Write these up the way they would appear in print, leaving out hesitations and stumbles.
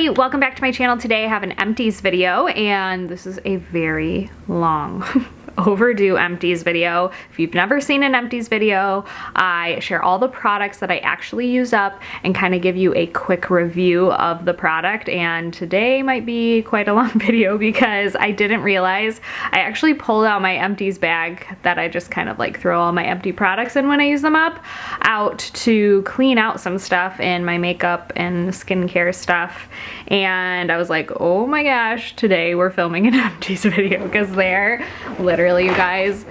everybody, welcome back to my channel. Today I have an Empties video, and this is a very long overdue Empties video. If you've never seen an Empties video, I share all the products that I actually use up and kind of give you a quick review of the product. And today might be quite a long video because I didn't realize I actually pulled out my Empties bag that I just kind of like throw all my empty products in when I use them up out to clean out some stuff in my makeup and skincare stuff. And I was like, oh my gosh, today we're filming an Empties video because they're literally, you guys,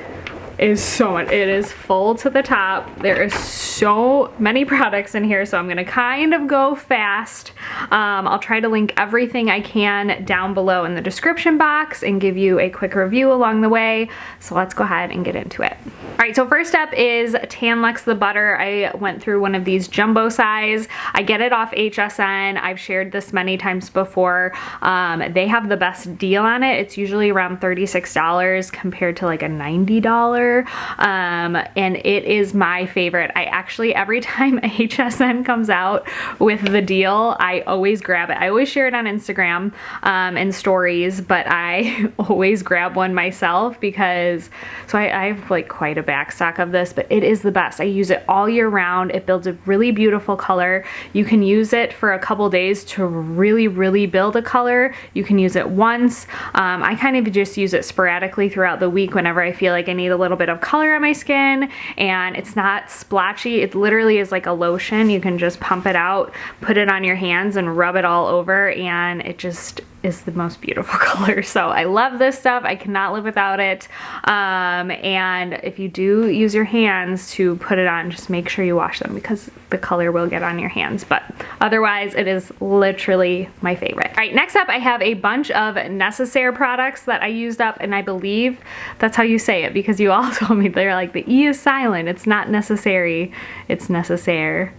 is so much. It is full to the top. There is so many products in here, so I'm gonna kind of go fast. I'll try to link everything I can down below in the description box and give you a quick review along the way. So let's go ahead and get into it. All right, so first up is Tan-Luxe the butter. I went through one of these jumbo size. I get it off HSN. I've shared this many times before. They have the best deal on it. It's usually around $36 compared to like a $90. And it is my favorite. I actually, every time HSN comes out with the deal, I always grab it. I always share it on Instagram and stories, but I always grab one myself because, so I have like quite a backstock of this, but it is the best. I use it all year round. It builds a really beautiful color. You can use it for a couple days to really build a color. You can use it once. I kind of just use it sporadically throughout the week whenever I feel like I need a little bit of color on my skin, and it's not splotchy. It literally is like a lotion. You can just pump it out, put it on your hands and rub it all over, and it just is the most beautiful color. So I love this stuff. I cannot live without it. And if you do use your hands to put it on, just make sure you wash them because the color will get on your hands. But otherwise, it is literally my favorite. All right, next up, I have a bunch of Necessaire products that I used up, and I believe that's how you say it because you all told me they're like the E is silent. It's not necessary, it's Necessaire.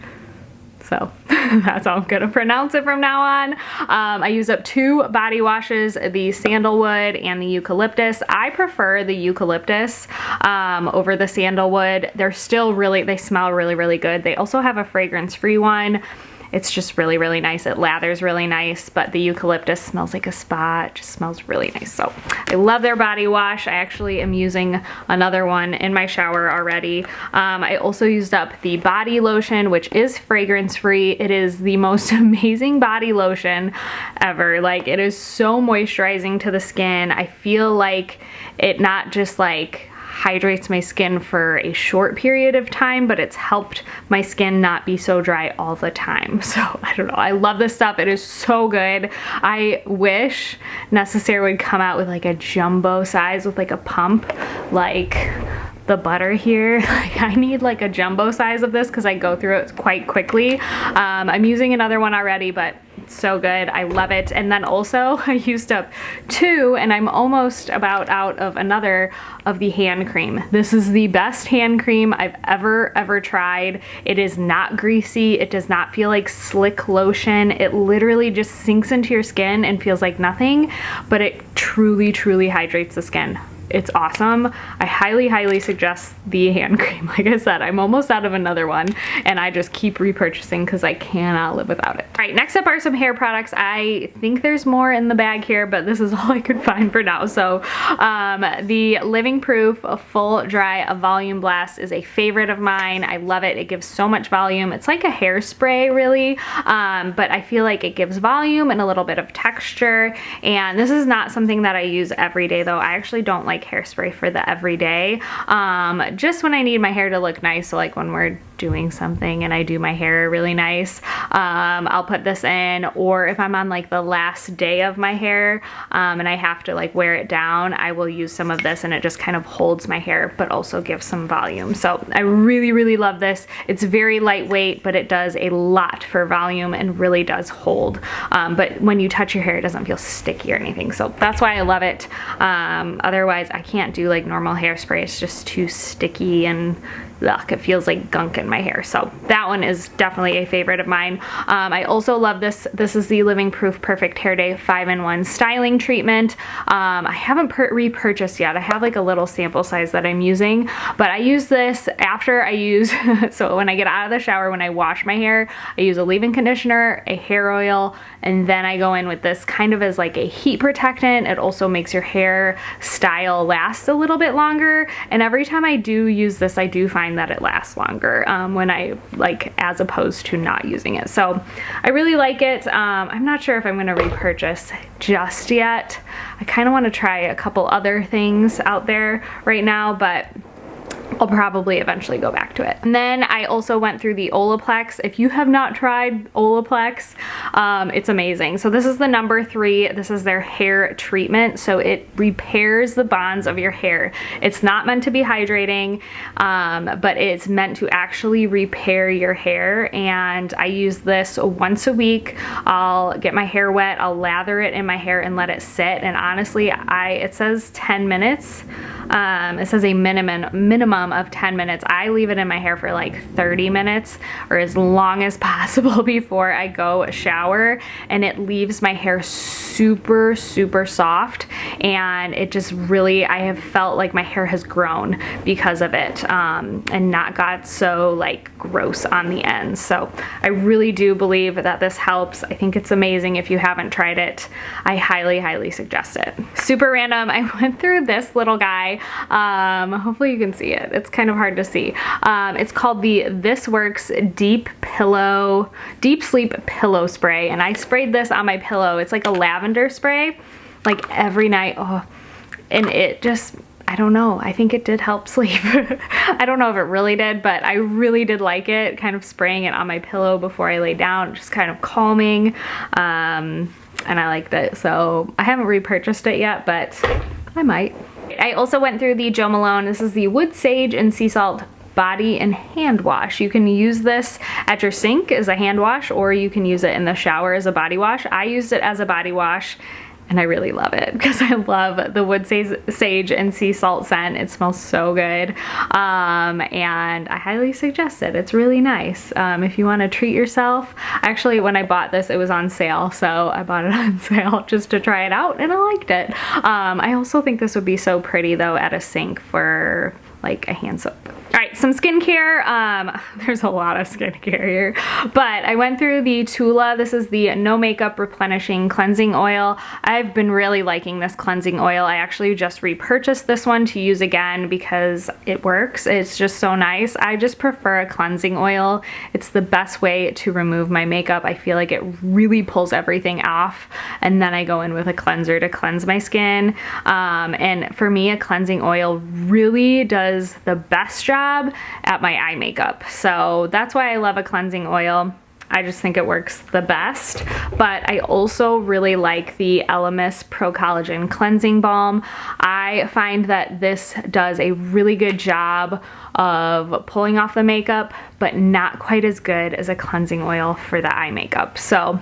So that's how I'm gonna pronounce it from now on. I use up 2 body washes, the sandalwood and the eucalyptus. I prefer the eucalyptus over the sandalwood. They're still they smell really good. They also have a fragrance-free one. It's just really nice. It lathers really nice, but the eucalyptus smells like a spa. It just smells really nice. So I love their body wash. I actually am using another one in my shower already. I also used up the body lotion, which is fragrance free. It is the most amazing body lotion ever. Like, it is so moisturizing to the skin. I feel like it not just like hydrates my skin for a short period of time, but it's helped my skin not be so dry all the time. So I don't know, I love this stuff. It is so good. I wish Necessaire would come out with like a jumbo size with like a pump like the butter here. Like, I need like a jumbo size of this because I go through it quite quickly. I'm using another one already, but it's so good. I love it. And then also I used up 2, and I'm almost about out of another of the hand cream. This is the best hand cream I've ever tried. It is not greasy. It does not feel like slick lotion. It literally just sinks into your skin and feels like nothing, but it truly hydrates the skin. It's awesome. I highly suggest the hand cream. Like I said, I'm almost out of another one, and I just keep repurchasing because I cannot live without it. All right, next up are some hair products. I think there's more in the bag here, but this is all I could find for now. So the Living Proof Full Dry Volume Blast is a favorite of mine. I love it. It gives so much volume. It's like a hairspray really, but I feel like it gives volume and a little bit of texture. And this is not something that I use every day though. I actually don't like hairspray for the everyday. Just when I need my hair to look nice, so like when we're doing something and I do my hair really nice, I'll put this in, or if I'm on like the last day of my hair and I have to like wear it down, I will use some of this, and it just kind of holds my hair but also gives some volume. So I really love this. It's very lightweight, but it does a lot for volume and really does hold. But when you touch your hair, it doesn't feel sticky or anything. So that's why I love it. Otherwise, I can't do like normal hairspray. It's just too sticky and ugh, it feels like gunk in my hair. So that one is definitely a favorite of mine. I also love this. This is the Living Proof Perfect Hair Day 5-in-1 styling treatment. I haven't repurchased yet. I have like a little sample size that I'm using, but I use this after I use, so when I get out of the shower, when I wash my hair, I use a leave-in conditioner, a hair oil, and then I go in with this kind of as like a heat protectant. It also makes your hair style last a little bit longer, and every time I do use this, I do find that it lasts longer when I like, as opposed to not using it. So I really like it. I'm not sure if I'm gonna repurchase just yet. I kind of want to try a couple other things out there right now, but I'll probably eventually go back to it. And then I also went through the Olaplex. If you have not tried Olaplex, it's amazing. So this is the number 3. This is their hair treatment. So it repairs the bonds of your hair. It's not meant to be hydrating, but it's meant to actually repair your hair. And I use this once a week. I'll get my hair wet, I'll lather it in my hair and let it sit. And honestly, it says 10 minutes. It says a minimum of 10 minutes. I leave it in my hair for like 30 minutes or as long as possible before I go shower, and it leaves my hair super, super soft, and it just really, I have felt like my hair has grown because of it, and not got so like gross on the ends. So I really do believe that this helps. I think it's amazing. If you haven't tried it, I highly, highly suggest it. Super random, I went through this little guy. Hopefully you can see it. It's kind of hard to see. It's called the This Works Deep Sleep Pillow Spray, and I sprayed this on my pillow. It's like a lavender spray, like every night. Oh, and it just, I don't know, I think it did help sleep. I don't know if it really did, but I really did like it, kind of spraying it on my pillow before I lay down, just kind of calming, and I liked it. So I haven't repurchased it yet, but I might. I also went through the Jo Malone. This is the Wood Sage and Sea Salt body and hand wash. You can use this at your sink as a hand wash, or you can use it in the shower as a body wash. I used it as a body wash, and I really love it because I love the Wood Sage and Sea Salt scent. It smells so good, and I highly suggest it. It's really nice if you want to treat yourself. Actually, when I bought this, it was on sale, so I bought it on sale just to try it out, and I liked it. I also think this would be so pretty though at a sink for like a hand soap. All right, some skincare. There's a lot of skincare here, but I went through the Tula. This is the No Makeup Replenishing Cleansing Oil. I've been really liking this cleansing oil. I actually just repurchased this one to use again because it works. It's just so nice. I just prefer a cleansing oil. It's the best way to remove my makeup. I feel like it really pulls everything off, and then I go in with a cleanser to cleanse my skin. And for me, a cleansing oil really does the best job at my eye makeup. So that's why I love a cleansing oil. I just think it works the best. But I also really like the Elemis Pro Collagen Cleansing Balm. I find that this does a really good job of pulling off the makeup, but not quite as good as a cleansing oil for the eye makeup. So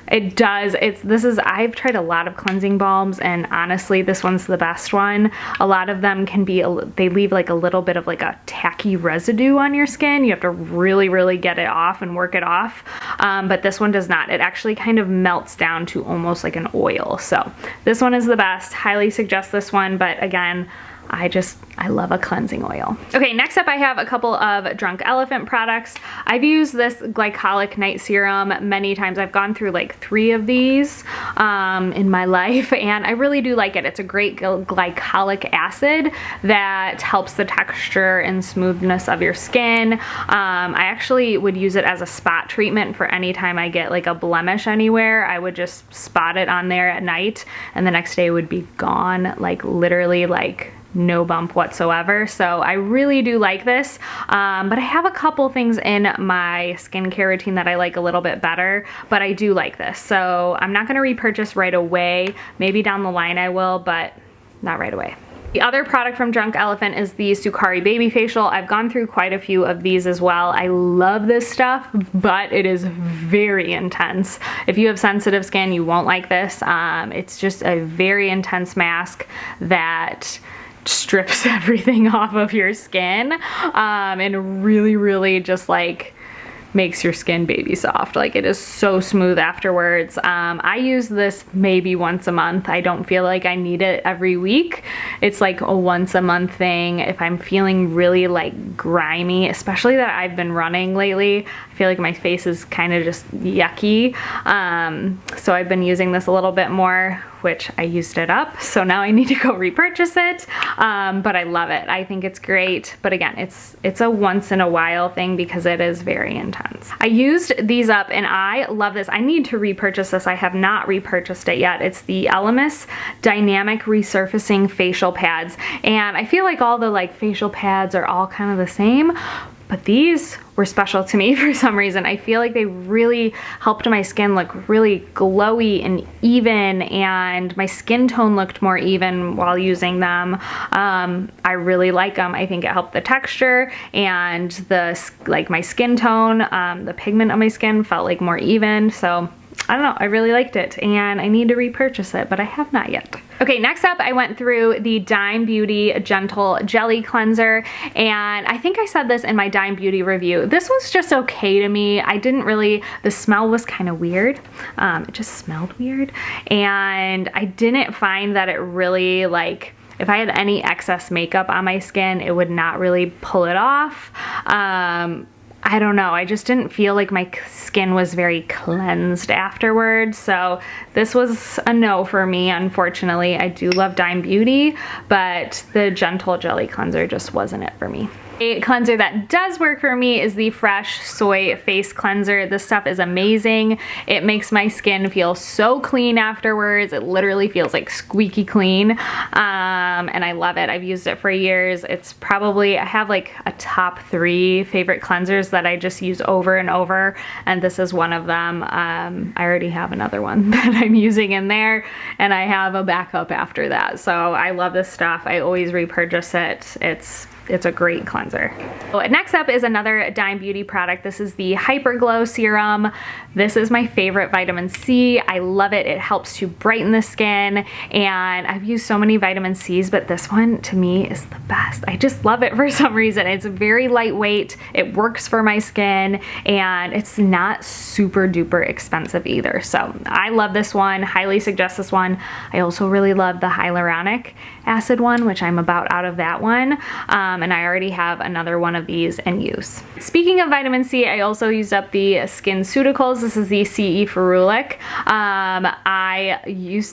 it does. I've tried a lot of cleansing balms, and honestly, this one's the best one. A lot of them can be, they leave like a little bit of like a tacky residue on your skin. You have to really, really get it off and work it off. But this one does not. It actually kind of melts down to almost like an oil. So this one is the best. Highly suggest this one. But again, I love a cleansing oil. Okay, next up I have a couple of Drunk Elephant products. I've used this glycolic night serum many times. I've gone through like 3 of these in my life, and I really do like it. It's a great glycolic acid that helps the texture and smoothness of your skin. I actually would use it as a spot treatment for any time I get like a blemish anywhere. I would just spot it on there at night, and the next day it would be gone, like literally like no bump whatsoever. So I really do like this, but I have a couple things in my skincare routine that I like a little bit better, but I do like this. So I'm not gonna repurchase right away. Maybe down the line I will, but not right away. The other product from Drunk Elephant is the Sukari Baby Facial. I've gone through quite a few of these as well. I love this stuff, but it is very intense. If you have sensitive skin, you won't like this. It's just a very intense mask that strips everything off of your skin, and really just like makes your skin baby soft. Like, it is so smooth afterwards. I use this maybe once a month. I don't feel like I need it every week. It's like a once a month thing. If I'm feeling really like grimy, especially that I've been running lately, I feel like my face is kind of just yucky. So I've been using this a little bit more, which I used it up. So now I need to go repurchase it. But I love it. I think it's great. But again, it's a once in a while thing because it is very intense. I used these up and I love this. I need to repurchase this. I have not repurchased it yet. It's the Elemis Dynamic Resurfacing Facial Pads. And I feel like all the like facial pads are all kind of the same, but these were special to me for some reason. I feel like they really helped my skin look really glowy and even, and my skin tone looked more even while using them. I really like them. I think it helped the texture and like my skin tone, the pigment of my skin felt like more even. So I don't know, I really liked it and I need to repurchase it, but I have not yet. Okay, next up I went through the Dime Beauty Gentle Jelly Cleanser, and I think I said this in my Dime Beauty review. This was just okay to me. I didn't really, the smell was kind of weird. It just smelled weird, and I didn't find that it really, like, if I had any excess makeup on my skin, it would not really pull it off. I don't know, I just didn't feel like my skin was very cleansed afterwards, so this was a no for me, unfortunately. I do love Dime Beauty, but the Gentle Jelly Cleanser just wasn't it for me. A cleanser that does work for me is the Fresh Soy Face Cleanser. This stuff is amazing. It makes my skin feel so clean afterwards. It literally feels like squeaky clean, and I love it. I've used it for years. It's probably, I have like a top 3 favorite cleansers that I just use over and over, and this is one of them. I already have another one that I'm using in there, and I have a backup after that. So I love this stuff. I always repurchase it. It's a great cleanser. So next up is another Dime Beauty product. This is the Hyper Glow Serum. This is my favorite vitamin C. I love it. It helps to brighten the skin, and I've used so many vitamin C's, but this one to me is the best. I just love it for some reason. It's very lightweight. It works for my skin, and it's not super duper expensive either. So I love this one. Highly suggest this one. I also really love the hyaluronic acid one, which I'm about out of that one. And I already have another one of these in use. Speaking of vitamin C, I also used up the SkinCeuticals. This is the CE Ferulic.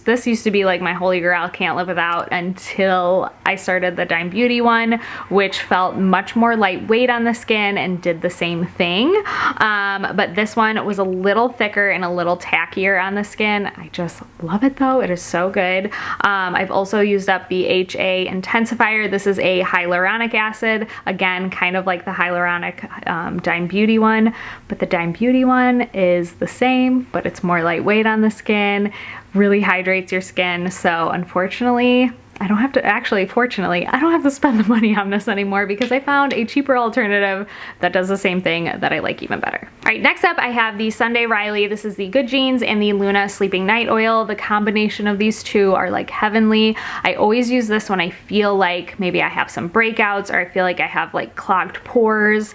This used to be like my holy grail, can't live without, until I started the Dime Beauty one, which felt much more lightweight on the skin and did the same thing. But this one was a little thicker and a little tackier on the skin. I just love it though. It is so good. I've also used up the HA Intensifier. This is a hyaluronic acid, again kind of like the hyaluronic Dime Beauty one, but the Dime Beauty one is the same, but it's more lightweight on the skin, really hydrates your skin. So unfortunately, I don't have to, actually, fortunately, I don't have to spend the money on this anymore because I found a cheaper alternative that does the same thing that I like even better. All right, next up I have the Sunday Riley. This is the Good Genes and the Luna Sleeping Night Oil. The combination of these two are like heavenly. I always use this when I feel like maybe I have some breakouts or I feel like I have like clogged pores.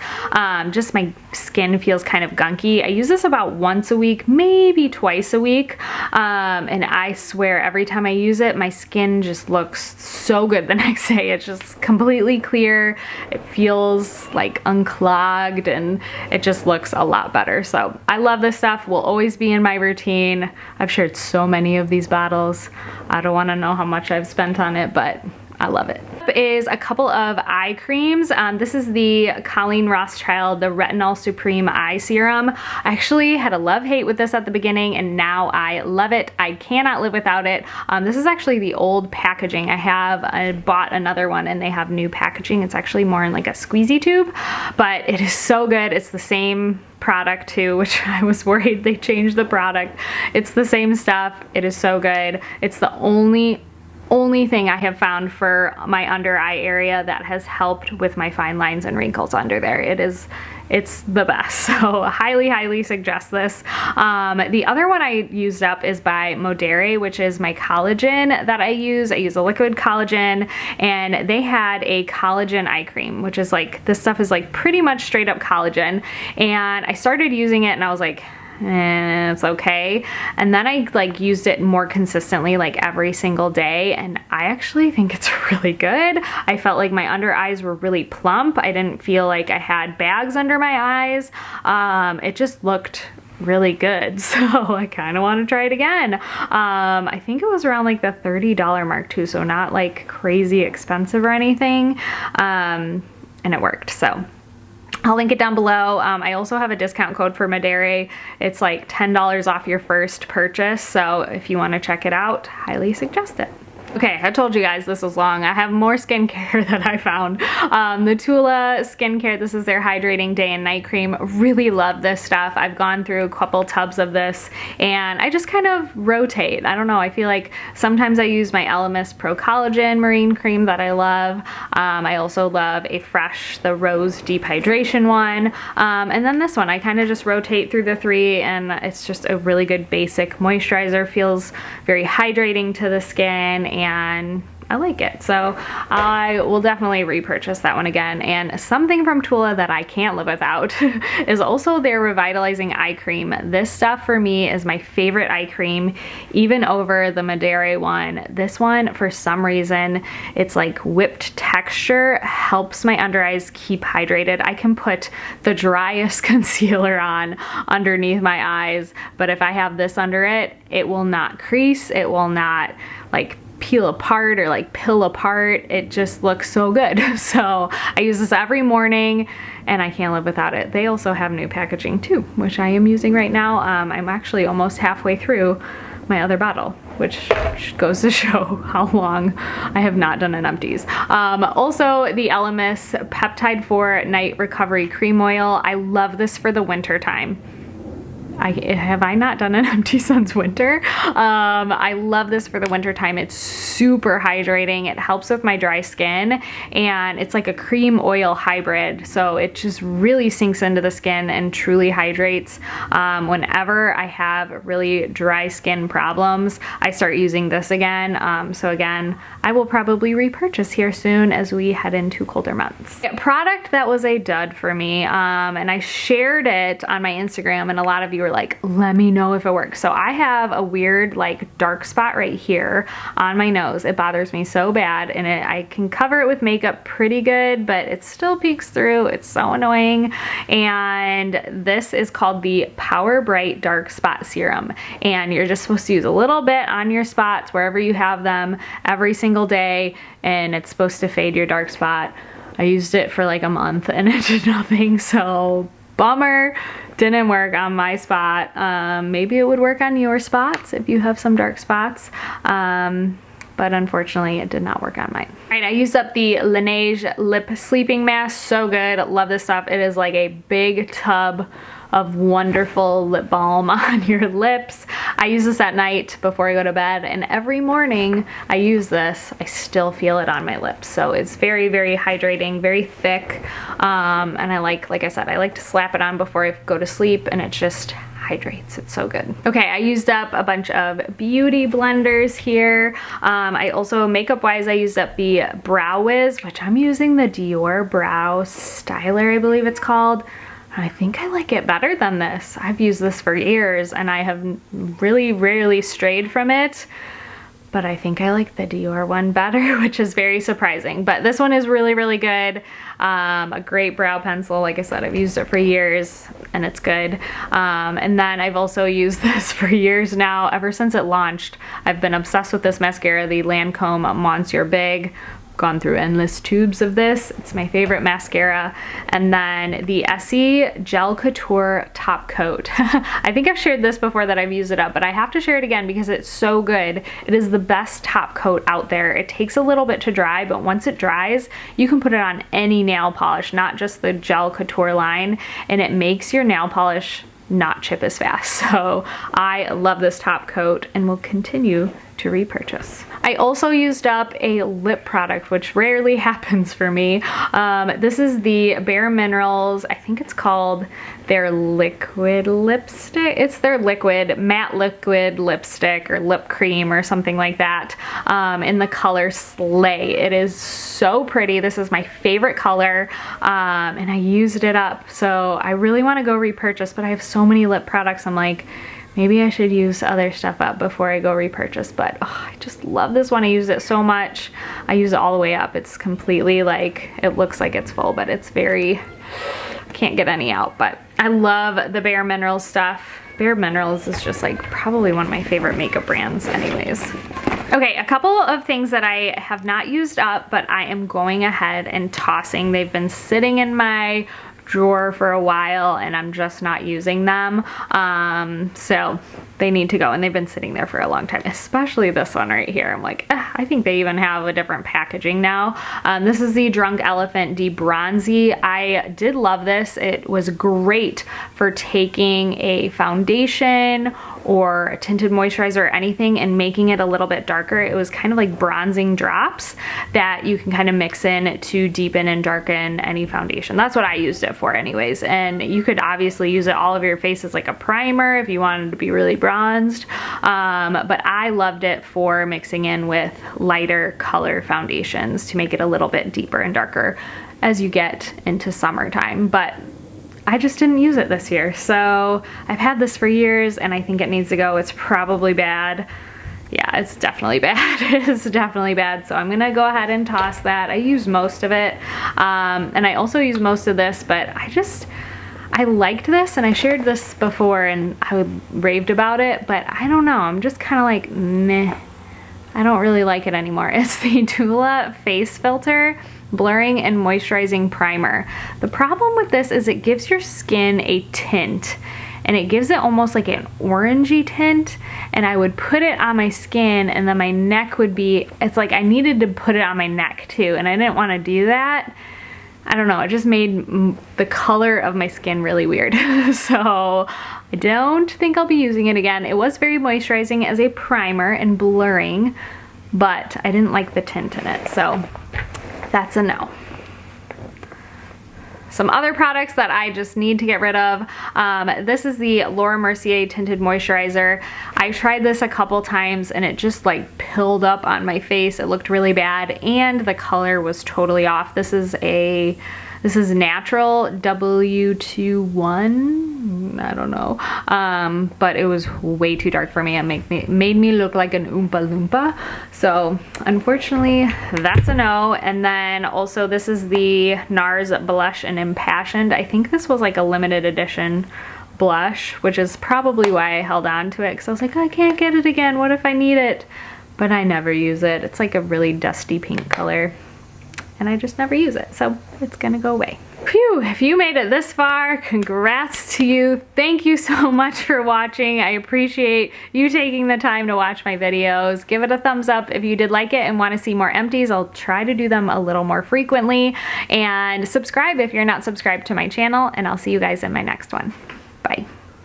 Just my skin feels kind of gunky. I use this about once a week, maybe twice a week. And I swear every time I use it, my skin just looks so good the next day. It's just completely clear. It feels like unclogged and it just looks a lot better. So I love this stuff. Will always be in my routine. I've shared so many of these bottles. I don't want to know how much I've spent on it, but I love it. Is a couple of eye creams. This is the Colleen Rothschild, the Retinol Supreme Eye Serum. I actually had a love-hate with this at the beginning, and now I love it. I cannot live without it. This is actually the old packaging. I bought another one and they have new packaging. It's actually more in like a squeezy tube, but it is so good. It's the same product too, which I was worried they changed the product. It's the same stuff. It is so good. It's the only thing I have found for my under eye area that has helped with my fine lines and wrinkles under there. It's the best. So highly suggest this. The other one I used up is by Modere, which is my collagen that I use. I use a liquid collagen, and they had a collagen eye cream, which is like, this stuff is like pretty much straight up collagen. And I started using it and I was like, it's okay. And then I like used it more consistently, like every single day, and I actually think it's really good. I felt like my under eyes were really plump. I didn't feel like I had bags under my eyes. It just looked really good, so I kind of want to try it again. I think it was around like the $30 mark too, so not like crazy expensive or anything, and it worked. So I'll link it down below. I also have a discount code for Modere. It's like $10 off your first purchase, so if you want to check it out, highly suggest it. Okay, I told you guys this was long. I have more skincare that I found. The Tula skincare, this is their hydrating day and night cream. Really love this stuff. I've gone through a couple tubs of this and I just kind of rotate. I don't know, I feel like sometimes I use my Elemis Pro Collagen Marine Cream that I love. I also love a Fresh, the Rose Deep Hydration one. And then this one, I kind of just rotate through the three, and it's just a really good basic moisturizer. Feels very hydrating to the skin, and I like it. So I will definitely repurchase that one again. And something from Tula that I can't live without is also their revitalizing eye cream. This stuff for me is my favorite eye cream, even over the Modere one. This one, for some reason, it's like whipped texture, helps my under eyes keep hydrated. I can put the driest concealer on underneath my eyes, but if I have this under it, it will not crease, it will not like peel apart or like pill apart. It just looks so good. So I use this every morning and I can't live without it. They also have new packaging too, which I am using right now. I'm actually almost halfway through my other bottle, which goes to show how long I have not done an empties. Also the Elemis Peptide 4 Night Recovery Cream Oil. I love this for the winter time. Have I not done an empty since winter? I love this for the winter time. It's super hydrating. It helps with my dry skin, and it's like a cream oil hybrid. So it just really sinks into the skin and truly hydrates. Whenever I have really dry skin problems, I start using this again. So again, I will probably repurchase here soon as we head into colder months. A product that was a dud for me, and I shared it on my Instagram, and a lot of you were like, let me know if it works. So I have a weird like dark spot right here on my nose. It bothers me so bad, and I can cover it with makeup pretty good, but it still peeks through. It's so annoying. And this is called the Power Bright Dark Spot Serum, and you're just supposed to use a little bit on your spots wherever you have them every single day, and it's supposed to fade your dark spot. I used it for like a month and it did nothing, so bummer. Didn't work on my spot. Maybe it would work on your spots if you have some dark spots. But unfortunately it did not work on mine. All right, I used up the Laneige Lip Sleeping Mask. So good, love this stuff. It is like a big tub of wonderful lip balm on your lips. I use this at night before I go to bed, and every morning I use this, I still feel it on my lips. So it's very hydrating, very thick, and I like I said, I like to slap it on before I go to sleep, and it just hydrates. It's so good. Okay, I used up a bunch of beauty blenders here. I also, makeup wise, I used up the Brow Wiz, which I'm using the Dior Brow Styler, I believe it's called. I think I like it better than this. I've used this for years and I have really rarely strayed from it, but I think I like the Dior one better, which is very surprising. But this one is really good. A great brow pencil. Like I said, I've used it for years and it's good. And then I've also used this for years now. Ever since it launched, I've been obsessed with this mascara, the Lancome Monsieur Big. Gone through endless tubes of this. It's my favorite mascara. And then the Essie Gel Couture Top Coat. I think I've shared this before that I've used it up, but I have to share it again because it's so good. It is the best top coat out there. It takes a little bit to dry, but once it dries, you can put it on any nail polish, not just the Gel Couture line, and it makes your nail polish not chip as fast. So I love this top coat and will continue to repurchase. I also used up a lip product, which rarely happens for me. This is the Bare Minerals, I think it's called their liquid lipstick. It's their matte liquid lipstick or lip cream or something like that, in the color Slay. It is so pretty. This is my favorite color, and I used it up. So I really want to go repurchase, but I have so many lip products. I'm like, maybe I should use other stuff up before I go repurchase, but I just love this one. I use it so much. I use it all the way up. It's completely like, it looks like it's full, but it's very, can't get any out. But I love the Bare Minerals stuff. Bare Minerals is just like probably one of my favorite makeup brands anyways. Okay, a couple of things that I have not used up, but I am going ahead and tossing. They've been sitting in my drawer for a while and I'm just not using them, so they need to go, and they've been sitting there for a long time, especially this one right here. I'm like, I think they even have a different packaging now. This is the Drunk Elephant De-Bronzy. I did love this. It was great for taking a foundation or a tinted moisturizer or anything and making it a little bit darker. It was kind of like bronzing drops that you can kind of mix in to deepen and darken any foundation. That's what I used it for anyways. And you could obviously use it all over your face as like a primer if you wanted to be really bronzed. But I loved it for mixing in with lighter color foundations to make it a little bit deeper and darker as you get into summertime. But I just didn't use it this year. So I've had this for years and I think it needs to go. It's probably bad. Yeah, it's definitely bad. It's definitely bad. So I'm gonna go ahead and toss that. I use most of it. And I also use most of this, but I liked this and I shared this before and I raved about it, but I don't know. I'm just kind of like, meh. I don't really like it anymore. It's the Tula Face Filter Blurring and Moisturizing Primer. The problem with this is it gives your skin a tint, and it gives it almost like an orangey tint, and I would put it on my skin and then my neck would be, it's like I needed to put it on my neck too, and I didn't want to do that. I don't know, it just made the color of my skin really weird. So I don't think I'll be using it again. It was very moisturizing as a primer and blurring, but I didn't like the tint in it, so that's a no. Some other products that I just need to get rid of. This is the Laura Mercier Tinted Moisturizer. I tried this a couple times and it just like pilled up on my face. It looked really bad and the color was totally off. This is natural W21. I don't know. But it was way too dark for me. It made me look like an Oompa Loompa. So unfortunately, that's a no. And then also this is the NARS Blush and Impassioned. I think this was like a limited edition blush, which is probably why I held on to it, because I was like, I can't get it again. What if I need it? But I never use it. It's like a really dusty pink color and I just never use it. So it's gonna go away. Phew, if you made it this far, congrats to you. Thank you so much for watching. I appreciate you taking the time to watch my videos. Give it a thumbs up if you did like it and want to see more empties. I'll try to do them a little more frequently. And subscribe if you're not subscribed to my channel, and I'll see you guys in my next one. Bye.